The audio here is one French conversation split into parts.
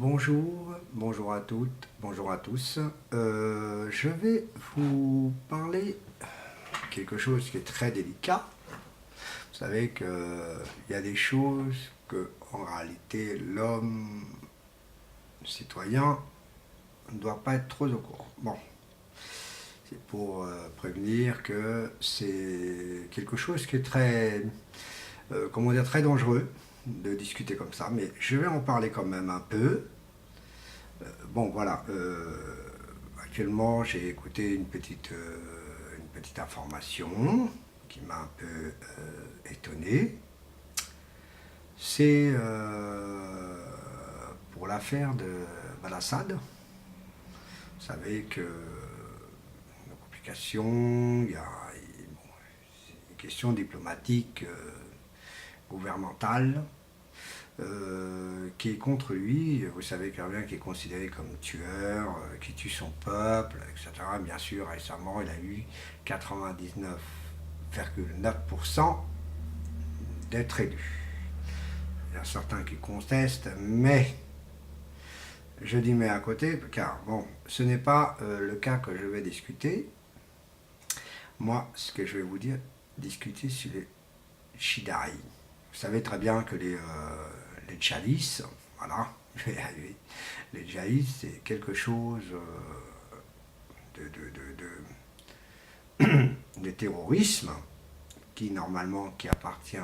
Bonjour à toutes, bonjour à tous. Je vais vous parler quelque chose qui est très délicat. Vous savez qu'il y a des choses que, en réalité, l'homme citoyen ne doit pas être trop au courant. Bon, c'est pour prévenir que c'est quelque chose qui est très, comment dire, très dangereux de discuter comme ça, mais je vais en parler quand même un peu. Bon, voilà. Actuellement, j'ai écouté une petite information qui m'a un peu étonné. C'est pour l'affaire de Balassad. Vous savez que nos complications, il y a bon, une question diplomatique, gouvernementale, qui est contre lui. Vous savez très bien qu'il est considéré comme tueur, qui tue son peuple, etc. Bien sûr, récemment, il a eu 99,9% d'être élu. Il y a certains qui contestent, mais je dis mais à côté, car bon, ce n'est pas le cas que je vais discuter. Moi, ce que je vais vous dire, discuter sur les Shidai. Vous savez très bien que les djihadistes, voilà, les djihadistes, c'est quelque chose de terrorisme qui normalement qui appartient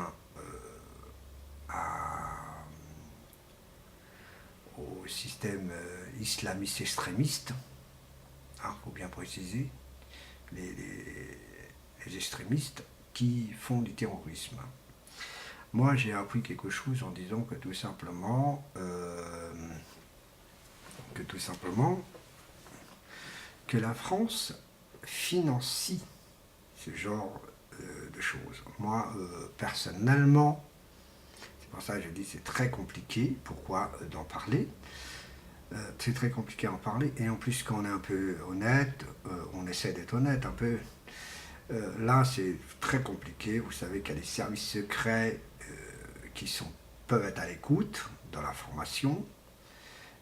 au système islamiste extrémiste. Il faut bien préciser, les extrémistes qui font du terrorisme. Moi, j'ai appris quelque chose en disant que tout simplement, que la France financie ce genre de choses. Moi, personnellement, c'est pour ça que je dis que c'est très compliqué. Pourquoi d'en parler? C'est très compliqué d'en parler. Et en plus, quand on est un peu honnête, on essaie d'être honnête un peu. Là, c'est très compliqué. Vous savez qu'il y a des services secrets qui peuvent être à l'écoute dans l'information.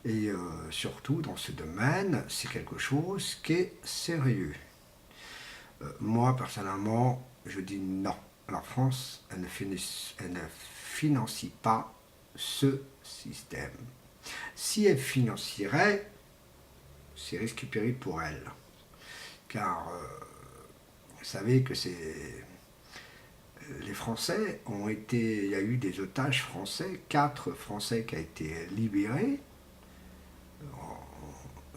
Et surtout, dans ce domaine, c'est quelque chose qui est sérieux. Moi, personnellement, je dis non. La France, elle ne financie pas ce système. Si elle financierait, c'est risque et péril pour elle. Car vous savez que les Français ont été, il y a eu des otages français, 4 Français qui ont été libérés,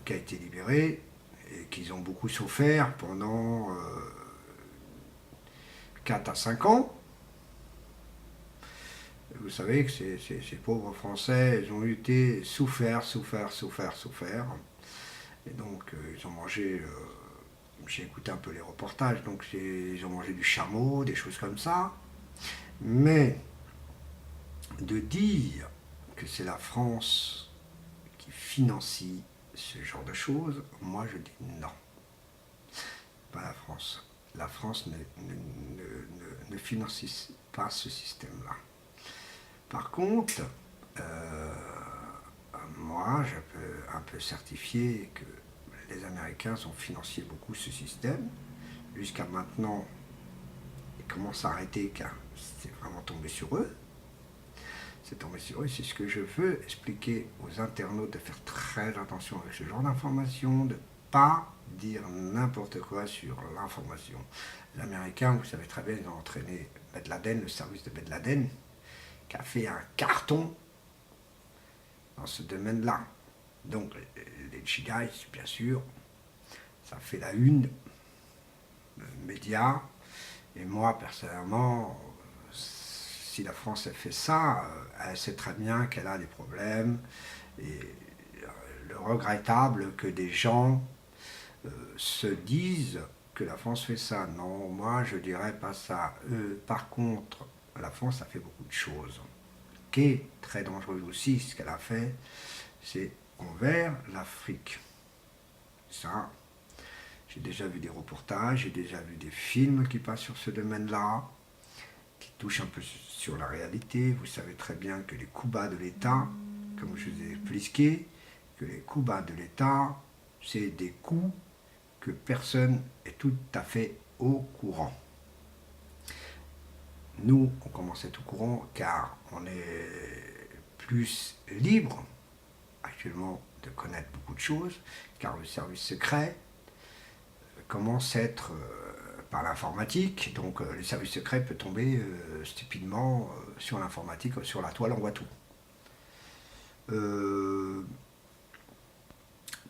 et qu'ils ont beaucoup souffert pendant 4 à 5 ans. Vous savez que ces pauvres Français, ils ont été souffert. Et donc, ils ont mangé, j'ai écouté un peu les reportages, donc ils ont mangé du chameau, des choses comme ça. Mais de dire que c'est la France qui financie ce genre de choses, moi je dis non. Pas la France. La France ne financie pas ce système-là. Par contre, moi, je peux un peu certifier que les Américains ont financé beaucoup ce système. Jusqu'à maintenant, ils commencent à arrêter car c'est vraiment tombé sur eux. C'est tombé sur eux. C'est ce que je veux expliquer aux internautes, de faire très attention avec ce genre d'informations, de ne pas dire n'importe quoi sur l'information. Les Américains, vous savez très bien, ils ont entraîné Ben Laden, le service de Ben Laden, qui a fait un carton dans ce domaine-là. Donc, les Chigai, bien sûr, ça fait la une, médias. Et moi, personnellement, si la France a fait ça, elle sait très bien qu'elle a des problèmes. Et le regrettable que des gens se disent que la France fait ça. Non, moi, je dirais pas ça. Par contre, la France a fait beaucoup de choses. Qui est très dangereuse aussi, ce qu'elle a fait, c'est envers l'Afrique. Ça, j'ai déjà vu des reportages, j'ai déjà vu des films qui passent sur ce domaine-là, qui touchent un peu sur la réalité. Vous savez très bien que les coups bas de l'État, comme je vous ai expliqué, que les coups bas de l'État, c'est des coups que personne est tout à fait au courant. Nous, on commence à être au courant car on est plus libre actuellement de connaître beaucoup de choses, car le service secret commence à être par l'informatique, donc le service secret peut tomber stupidement sur l'informatique, sur la toile, on voit tout.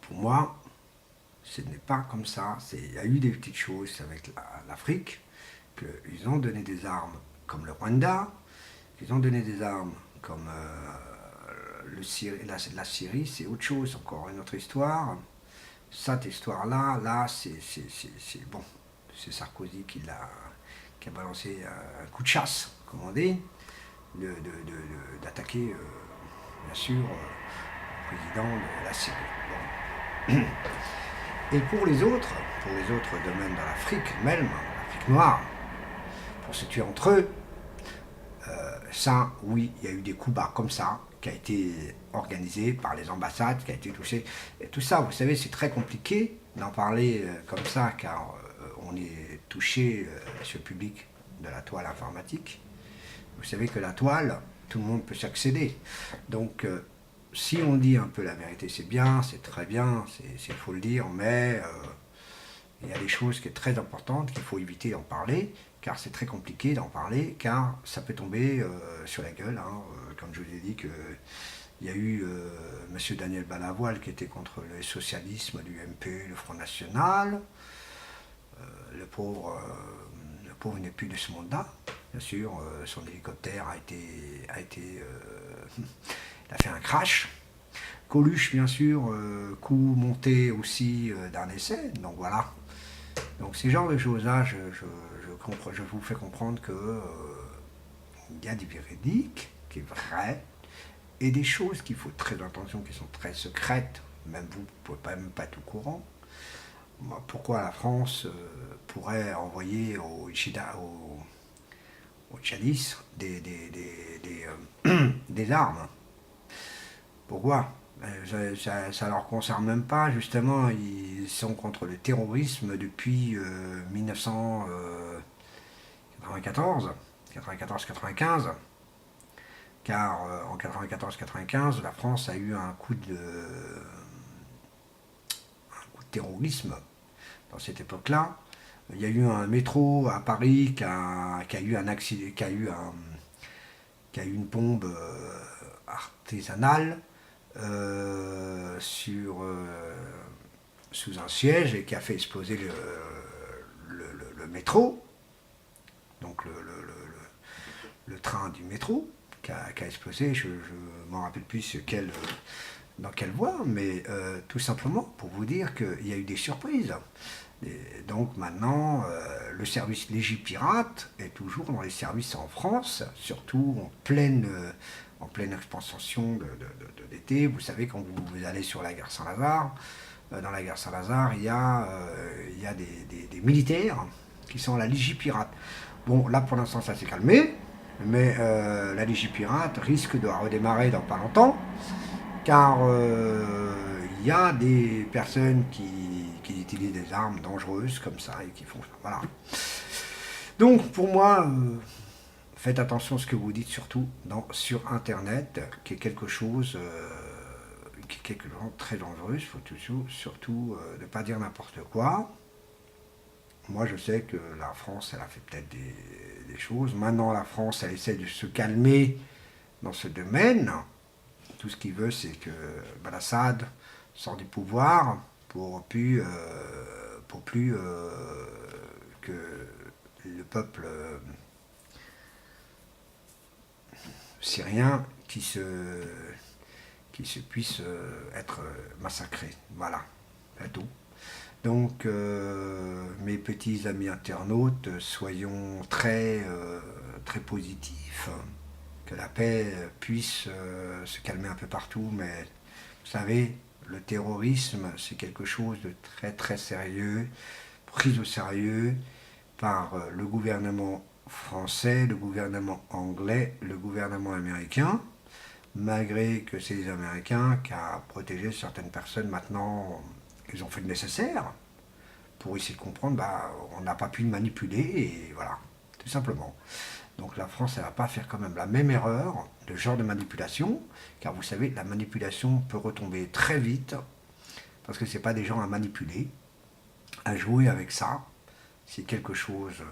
Pour moi, ce n'est pas comme ça. Il y a eu des petites choses avec l'Afrique, qu'ils ont donné des armes comme le Rwanda, qu'ils ont donné des armes comme la Syrie, c'est autre chose, encore une autre histoire. Cette histoire-là, c'est bon, c'est Sarkozy qui a balancé un coup de chasse, comme on dit, d'attaquer, bien sûr, le président de la Syrie. Bon. Et pour les autres domaines de l'Afrique même, l'Afrique noire, pour se tuer entre eux, ça, oui, il y a eu des coups bas comme ça, qui a été organisé par les ambassades, qui a été touché. Et tout ça, vous savez, c'est très compliqué d'en parler comme ça, car on est touché sur le public de la toile informatique. Vous savez que la toile, tout le monde peut s'accéder. Donc, si on dit un peu la vérité, c'est bien, c'est très bien, il faut le dire, mais il y a des choses qui sont très importantes qu'il faut éviter d'en parler, car c'est très compliqué d'en parler, car ça peut tomber sur la gueule. Hein, comme je vous ai dit qu'il y a eu M. Daniel Balavoine qui était contre le socialisme du MP, le Front National. Le pauvre n'est plus de ce monde-là. Bien sûr, son hélicoptère il a fait un crash. Coluche, bien sûr, coup monté aussi d'un essai. Donc voilà. Donc ces genres de choses-là, je vous fais comprendre que il y a du véridique, qui est vrai, et des choses qu'il faut très attention, qui sont très secrètes. Même vous ne pouvez même pas être au courant. Pourquoi la France pourrait envoyer aux djihadistes des armes? Pourquoi? Ça ne leur concerne même pas, justement, ils sont contre le terrorisme depuis 1994, 94-95, car en 94-95, la France a eu un coup de terrorisme dans cette époque-là. Il y a eu un métro à Paris qui a eu un accident, qui a eu une bombe artisanale sous un siège et qui a fait exploser le métro, donc le train du métro qui a explosé. Je ne m'en rappelle plus dans quelle voie, mais tout simplement pour vous dire qu'il y a eu des surprises. Et donc maintenant, le service Légipirate est toujours dans les services en France, surtout en pleine expansion de l'été. Vous savez, quand vous allez sur la gare Saint-Lazare, dans la gare Saint-Lazare, il y a des militaires qui sont à la Légipirate. Bon, là pour l'instant ça s'est calmé, mais la Légipirate risque de redémarrer dans pas longtemps, car il y a des personnes qui utilisent des armes dangereuses comme ça et qui font ça. Voilà. Donc pour moi, faites attention à ce que vous dites, surtout sur Internet, qui est quelque chose de très dangereux. Il faut surtout ne pas dire n'importe quoi. Moi, je sais que la France, elle a fait peut-être des choses. Maintenant, la France, elle essaie de se calmer dans ce domaine. Tout ce qu'il veut, c'est que Assad sort du pouvoir pour plus que le peuple syrien qui puisse être massacré. Voilà, c'est tout. Donc, mes petits amis internautes, soyons très positifs, que la paix puisse se calmer un peu partout, mais vous savez, le terrorisme, c'est quelque chose de très très sérieux, pris au sérieux par le gouvernement français, le gouvernement anglais, le gouvernement américain. malgré que c'est les Américains qui ont protégé certaines personnes. Maintenant, ils ont fait le nécessaire pour essayer de comprendre, bah, on n'a pas pu le manipuler, et voilà, tout simplement. Donc la France, elle ne va pas faire quand même la même erreur de genre de manipulation, car vous savez, la manipulation peut retomber très vite, parce que ce n'est pas des gens à manipuler, à jouer avec ça. C'est quelque chose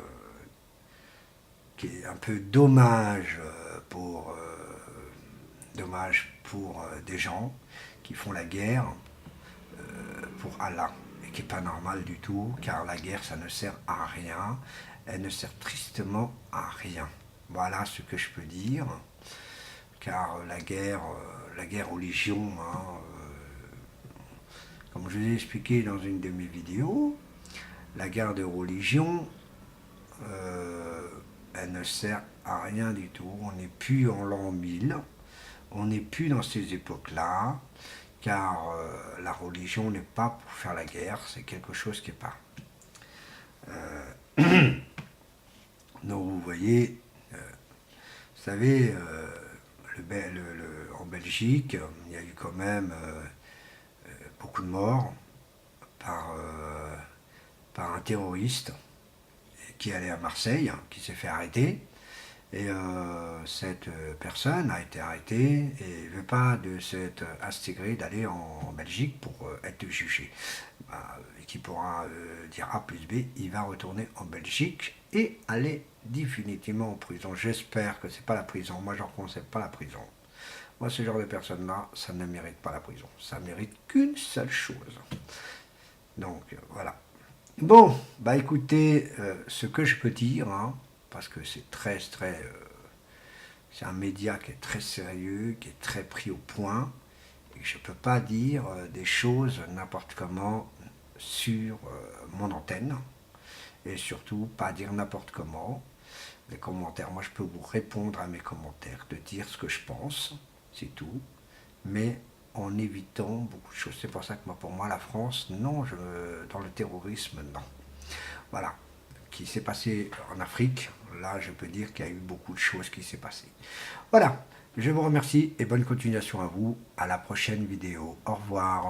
qui est un peu dommage pour des gens qui font la guerre pour Allah, et qui n'est pas normal du tout, car la guerre, ça ne sert à rien, elle ne sert tristement à rien. Voilà ce que je peux dire, car la guerre religion, hein, comme je vous ai expliqué dans une de mes vidéos, la guerre de religion, elle ne sert à rien du tout. On n'est plus en l'an 1000, on n'est plus dans ces époques-là, car la religion n'est pas pour faire la guerre, c'est quelque chose qui n'est pas. Donc vous voyez, vous savez, en Belgique, il y a eu quand même beaucoup de morts par un terroriste qui allait à Marseille, qui s'est fait arrêter. Et cette personne a été arrêtée et ne veut pas de cette intégrée d'aller en Belgique pour être jugé. Et qui pourra dire A plus B, il va retourner en Belgique et aller définitivement en prison. J'espère que c'est pas la prison. Moi, je ne conseille pas la prison. Moi, ce genre de personnes-là, ça ne mérite pas la prison. Ça mérite qu'une seule chose. Donc, voilà. Bon, bah écoutez, ce que je peux dire, hein, parce que c'est c'est un média qui est très sérieux, qui est très pris au point, et que je ne peux pas dire des choses n'importe comment sur mon antenne, et surtout pas dire n'importe comment. Les commentaires, moi je peux vous répondre à mes commentaires, de dire ce que je pense, c'est tout, mais en évitant beaucoup de choses. C'est pour ça que pour moi la France, non, dans le terrorisme, non. Voilà, qui s'est passé en Afrique, là je peux dire qu'il y a eu beaucoup de choses qui s'est passé. Voilà, je vous remercie et bonne continuation à vous. À la prochaine vidéo. Au revoir.